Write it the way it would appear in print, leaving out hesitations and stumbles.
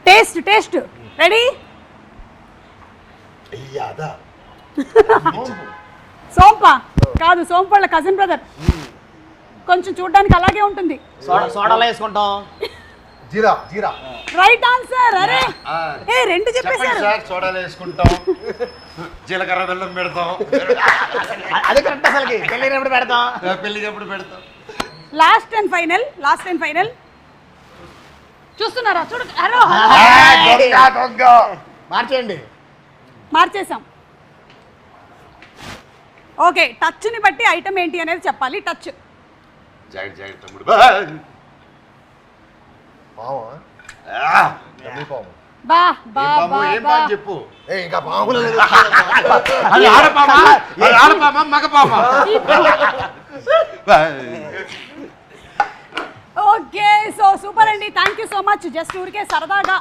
taste taste ready సోంప కాదు సోంపు వాళ్ళ కజిన్ బ్రదర్ కొంచెం చూడడానికి అలాగే ఉంటుంది సోడాలో వేసుకుంటాం జీరా జీరా రైట్ ఆన్సర్ అరే ఏ రెండు చెప్పేశారు సార్ సోడాలు వేసుకుంటాం జీలకర్ర బెల్లం పెడతాం అదే కరెక్ట్ అసలుకి పెళ్ళినప్పుడు పెడతాం పెళ్ళికి ఎప్పుడు పెడతాం లాస్ట్ అండ్ ఫైనల్ చూస్తున్నారా చూడు అరో మార్చేయండి మార్చేసాం ఓకే టచ్ని బట్టి ఐటమ్ ఏంటి అనేది చెప్పాలి టచ్ జాగ్రత్త జాగ్రత్త తమ్ముడు బా బా బా ఏం బా బాగా చెప్పు ఇంకా పాములు అది ఆడపామా మగ పామా ఓకే సో సూపర్ అండి thank you so much just ఊరికే సరదాగా